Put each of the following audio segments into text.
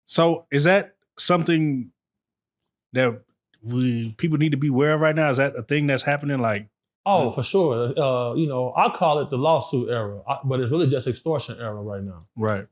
So is that something that people need to be aware of right now? Is that a thing that's happening? Like, oh, for sure. I call it the lawsuit era, but it's really just extortion era right now. Right.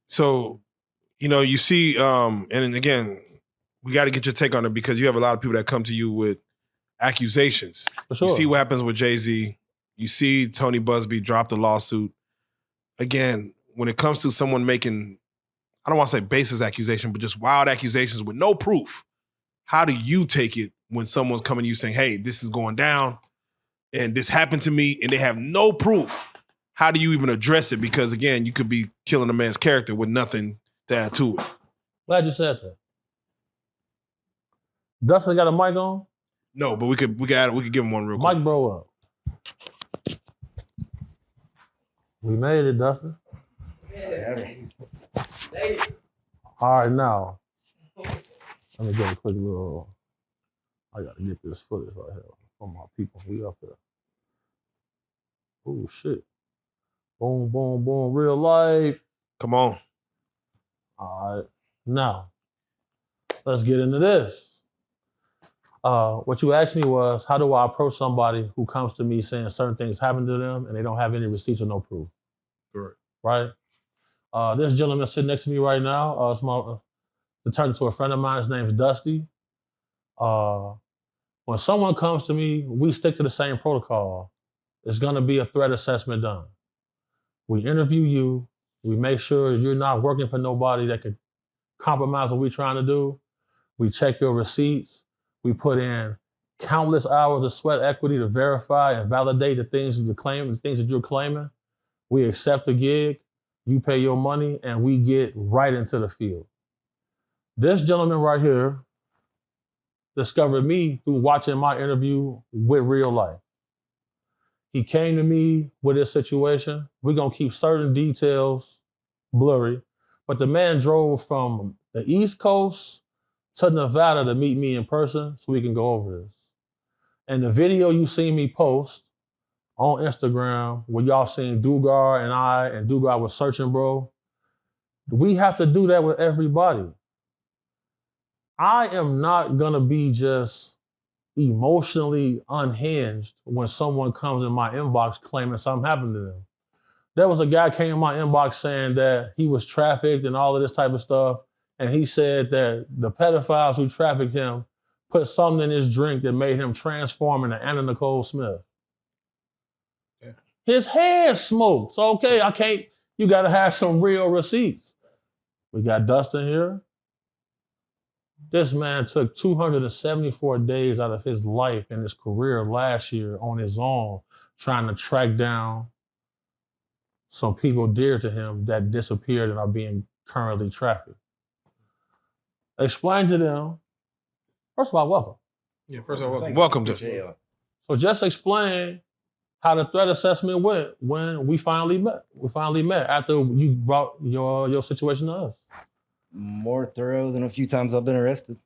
So, you see, and again, we got to get your take on it because you have a lot of people that come to you with accusations. For sure. You see what happens with Jay-Z. You see Tony Busby drop the lawsuit. Again, when it comes to someone making, I don't want to say baseless accusation, but just wild accusations with no proof, how do you take it when someone's coming to you saying, hey, this is going down and this happened to me and they have no proof? How do you even address it? Because again, you could be killing a man's character with nothing to add to it. Glad you said that. Dustin got a mic on? No, but we could give him one real quick. Mic bro up. We made it, Dustin. All right, now. Let me get a quick little. I gotta get this footage right here from my people. We up here. Oh shit. Boom, boom, boom. Real life. Come on. All right. Now, let's get into this. What you asked me was, how do I approach somebody who comes to me saying certain things happen to them and they don't have any receipts or no proof? Correct. Right? This gentleman sitting next to me right now, it turned into a friend of mine. His name's Dusty. When someone comes to me, we stick to the same protocol. It's going to be a threat assessment done. We interview you. We make sure you're not working for nobody that could compromise what we're trying to do. We check your receipts. We put in countless hours of sweat equity to verify and validate the things that you're claiming. We accept the gig, you pay your money, and we get right into the field. This gentleman right here discovered me through watching my interview with Reallyfe. He came to me with this situation. We're gonna keep certain details blurry, but the man drove from the East Coast to Nevada to meet me in person so we can go over this. And the video you see me post on Instagram where y'all seen Dugar and Dugar was searching, bro, we have to do that with everybody. I am not gonna be just emotionally unhinged when someone comes in my inbox claiming something happened to them. There was a guy came in my inbox saying that he was trafficked and all of this type of stuff. And he said that the pedophiles who trafficked him put something in his drink that made him transform into Anna Nicole Smith. Yeah. His head smoked. So, okay, you gotta have some real receipts. We got Dustin here. This man took 274 days out of his life and his career last year on his own, trying to track down some people dear to him that disappeared and are being currently trafficked. Explain to them, first of all, welcome. Yeah, first of all, welcome. Welcome, Dustin. So just explain how the threat assessment went when we finally met. We finally met after you brought your situation to us. More thorough than a few times I've been arrested.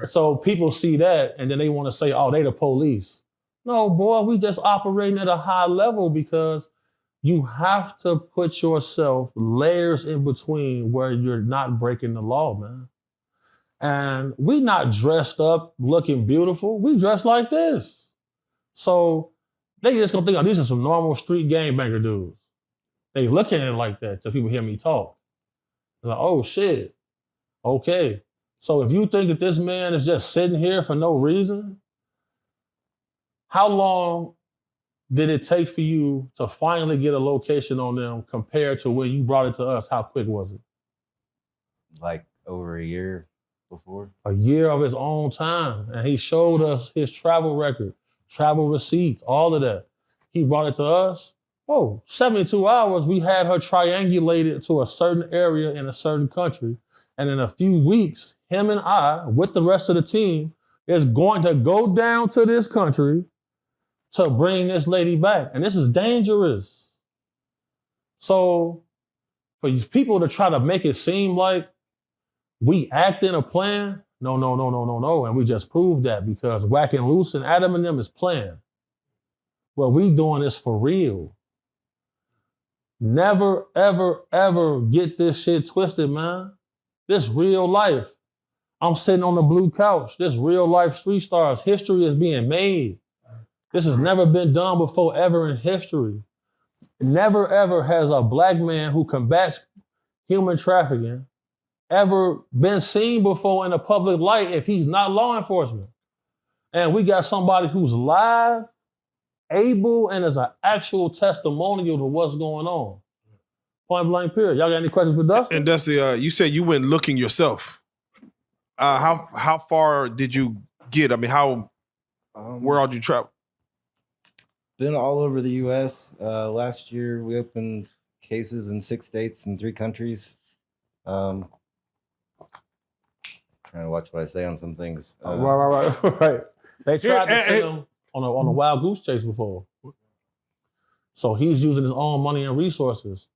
So people see that and then they want to say, oh, they the police. No, boy, we just operating at a high level because you have to put yourself layers in between where you're not breaking the law, man. And we not dressed up looking beautiful. We dress like this. So they just gonna think, oh, these are some normal street gangbanger dudes. They look at it like that till people hear me talk. They're like, oh shit, okay. So if you think that this man is just sitting here for no reason, how long did it take for you to finally get a location on them compared to when you brought it to us? How quick was it? Like over a year before. A year of his own time. And he showed us his travel record, travel receipts, all of that. He brought it to us. 72 hours, we had her triangulated to a certain area in a certain country. And in a few weeks, him and I, with the rest of the team, is going to go down to this country to bring this lady back. And this is dangerous. So for these people to try to make it seem like we act in a plan, no. And we just proved that because Whacking Loose and Adam and them is planned. Well, we doing this for real. Never, ever, ever get this shit twisted, man. This real life. I'm sitting on the blue couch. This real life street stars. History is being made. This has never been done before ever in history. Never, ever has a black man who combats human trafficking ever been seen before in a public light if he's not law enforcement. And we got somebody who's live, able, and is an actual testimonial to what's going on. Point blank period. Y'all got any questions for Dustin? And Dusty, you said you went looking yourself. How far did you get? I mean, where all did you travel? Been all over the U.S. Last year, we opened cases in 6 states and 3 countries. Trying to watch what I say on some things. Right. They tried to send him on a wild goose chase before. So he's using his own money and resources.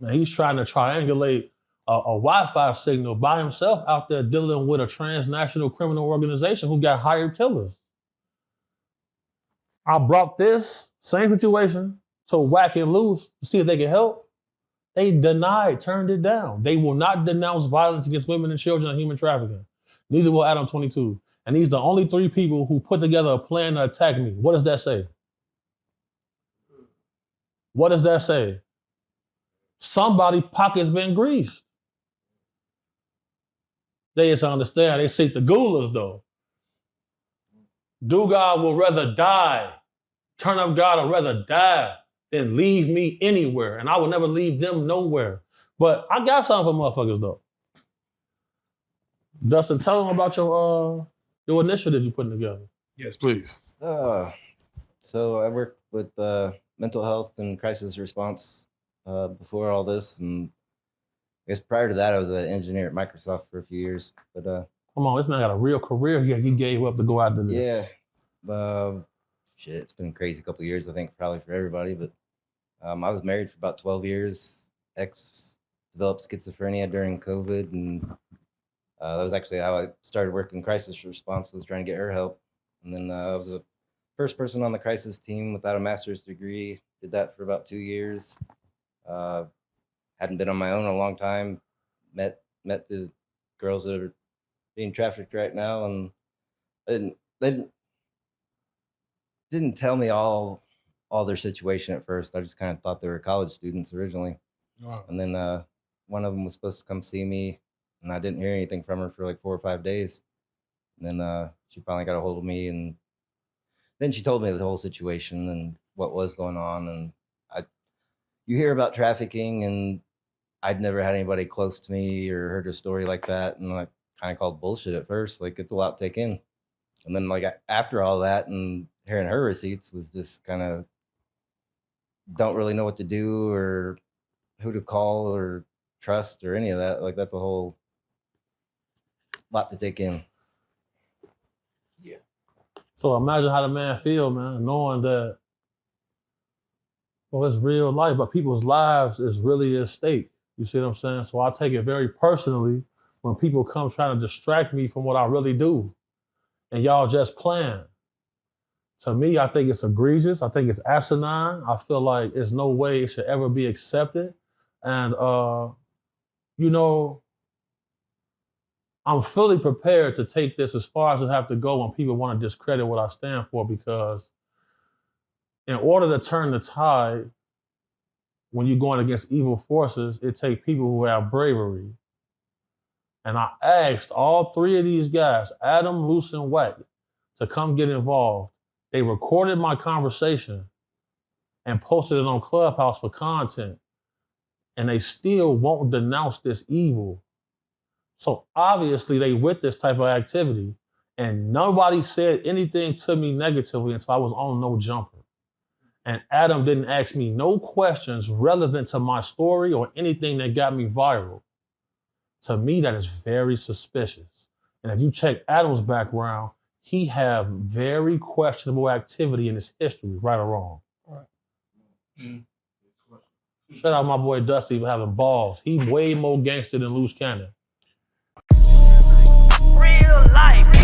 Now he's trying to triangulate a Wi-Fi signal by himself out there dealing with a transnational criminal organization who got hired killers. I brought this same situation to Whack and Loose to see if they can help. They denied, turned it down. They will not denounce violence against women and children and human trafficking. Neither will Adam 22. And these are the only 3 people who put together a plan to attack me. What does that say? What does that say? Somebody's pocket's been greased. They just understand. They seek the gulas, though. Dugard will rather die. Turn Up God will rather die than leave me anywhere. And I will never leave them nowhere. But I got something for motherfuckers, though. Dustin, tell them about your initiative you're putting together. Yes, please. So I work with mental health and crisis response before all this. And I guess prior to that, I was an engineer at Microsoft for a few years. But come on, this man got a real career he gave up to go out to this. Yeah. Shit, it's been a crazy couple of years, I think, probably for everybody. But I was married for about 12 years. Ex developed schizophrenia during COVID. And that was actually how I started working crisis response, was trying to get her help. And then I was the first person on the crisis team without a master's degree. Did that for about 2 years. Hadn't been on my own in a long time. Met the girls that are being trafficked right now, and they didn't tell me all their situation at first. I just kind of thought they were college students originally. Wow. And then one of them was supposed to come see me, and I didn't hear anything from her for like 4 or 5 days. And then she finally got a hold of me, and then she told me the whole situation and what was going on. And you hear about trafficking, and I'd never had anybody close to me or heard a story like that. And I kind of called bullshit at first. Like, it's a lot to take in. And then like after all that and hearing her receipts was just kind of don't really know what to do or who to call or trust or any of that. Like, that's a whole lot to take in. Yeah. So imagine how the man feel, man, knowing that, well, it's real life, but people's lives is really at stake. You see what I'm saying? So I take it very personally when people come trying to distract me from what I really do. And y'all just playing. To me, I think it's egregious. I think it's asinine. I feel like there's no way it should ever be accepted. And, you know, I'm fully prepared to take this as far as it have to go when people want to discredit what I stand for, because in order to turn the tide, when you're going against evil forces, it takes people who have bravery. And I asked all 3 of these guys, Adam, Luce, and Wack, to come get involved. They recorded my conversation and posted it on Clubhouse for content. And they still won't denounce this evil. So obviously they with this type of activity, and nobody said anything to me negatively until I was on No Jumper. And Adam didn't ask me no questions relevant to my story or anything that got me viral. To me, that is very suspicious. And if you check Adam's background, he have very questionable activity in his history, right or wrong. Right. Mm-hmm. Shout out my boy Dusty for having balls. He way more gangster than Loose Cannon. Real life.